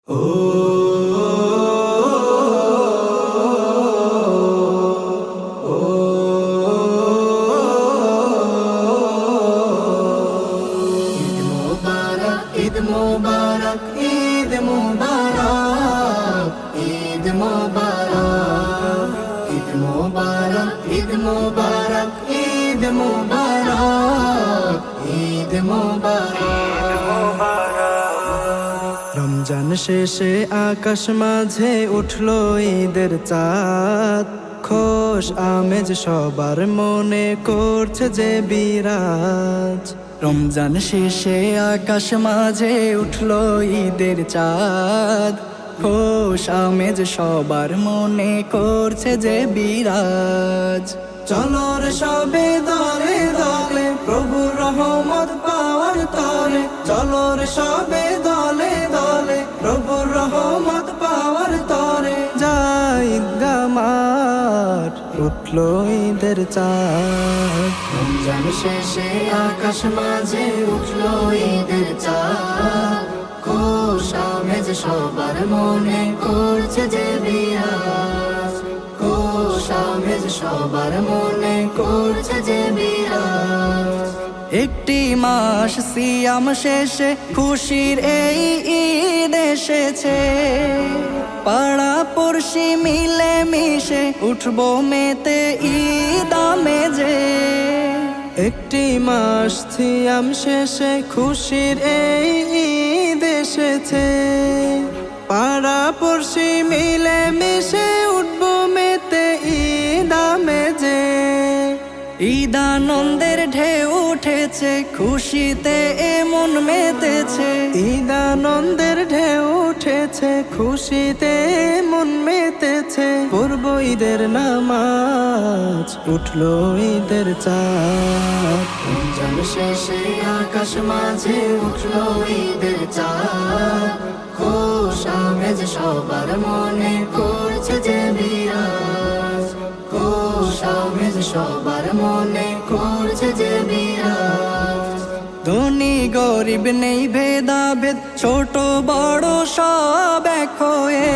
ঈদ মোবারক, ঈদ মোবারক, ঈদ মোবারক, ঈদ মোবারক, ঈদ মোবারক, ঈদ মোবারক, ঈদ মোবারক। রমজান শেষে আকাশ মাঝে উঠলো ঈদের চাঁদ, খোশ আমেজ সবার মনে করছে যে বিরাজ। রমজান শেষে আকাশ মাঝে উঠলো ঈদের চাঁদ, খোশ আমেজ সবার মনে করছে যে বিরাজ। চলো রে সবে দলে দলে প্রভুর রহমত পাওয়ার তরে, চলো রে সবে দলে দলে প্রভুর রহমত পাওয়ার তরে। যাই ঈদগাহ মাঠ উঠলো ঈদের চাঁদ। রমজান শেষে আকাশ মাঝে উঠলো ঈদের চাঁদ, খোশ আমেজ সবার মনে করছে যে বিরাজ। খোশ আমেজ সবার মনে করছে যে বিরাজ। একটি মাস সিয়াম শেষে খুশির এই ঈদ এসেছে, পাড়া পড়শি মিলে মিশে উঠবো মেতে ঈদ আমেজে। একটি মাস সিয়াম শেষে খুশির এই ঈদ এসেছে, পাড়া পড়শি মিলে মিশে উঠবো মেতে ঈদ আমেজে। ঈদ আনন্দের ঢেউ উঠেছে, খুশিতে এমন মেতেছে। ঈদ আনন্দের ঢেউ উঠেছে, খুশিতে মন মেতেছে। পূর্ব ঈদের নামাজ উঠলো ঈদের চাঁদ। রমজান শেষে আকাশ মাঝে উঠলো ঈদের চাঁদ, খোশ আমেজ সবার মনে করছে যে বিরাজ। খোশ আমেজ সবার মনে করছে যে বিরাজ। ধনী গরিব নেই ভেদাভেদ, ছোট বড় সব এক হয়ে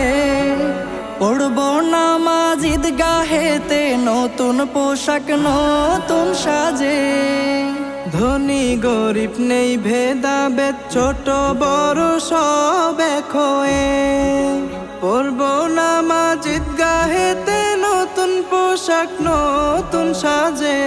পড়বো নামাজ ঈদগাহেতে, নতুন পোশাক নতুন সাজে। ধনী গরিব নেই ভেদাভেদ, ছোট বড় সব এক হয়ে পড়বো নামাজ ঈদগাহেতে, নতুন পোশাক নতুন সাজে।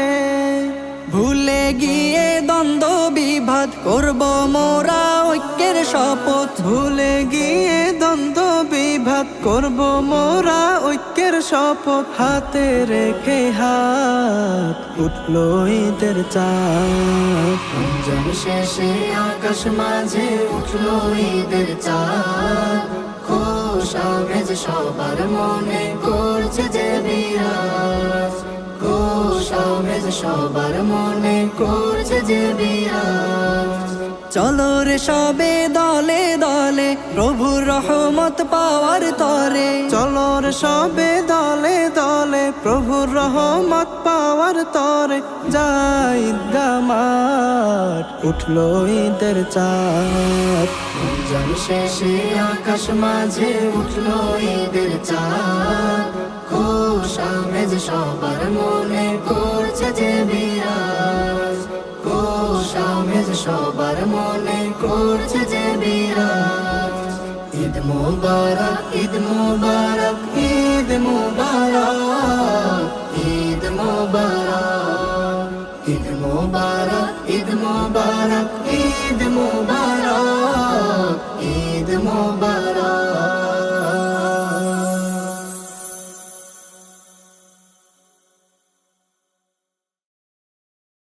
ভুলে গিয়ে দ্বন্দ্ব বিবাদ করবো মোরা ঐক্যের শপথ। ভুলে গিয়ে দ্বন্দ্ব বিবাদ করবো মোরা ঐক্যের শপথ। হাতে রেখে হাত উঠলো ঈদের চাঁদ। রমজান শেষে আকাশ মাঝে উঠলো ঈদের চাঁদ, খোশ আমেজ সবার মনে করছে যে বিরাজ। খোশ আমেজ সবার মনে করছে যে বিরাজ। চলো রে সবে দলে দলে প্রভুর রহমত পাওয়ার তরে, চলো রে সবে দলে দলে প্রভুর রহমত পাওয়ার তরে। যাই ঈদগাহ মাঠ উঠলো ঈদের চাঁদ। রমজান শেষে আকাশ মাঝে উঠলো ঈদের চাঁদ, খোশ আমেজ সবার মনে করছে যে বিরাজ। খোশ আমেজ সবার মনে করছে যে বিরাজ। ঈদ মোবারক, ঈদ মোবারক, ঈদ মোবারক, ঈদ মোবারক, ঈদ মোবারক, ঈদ মোবারক,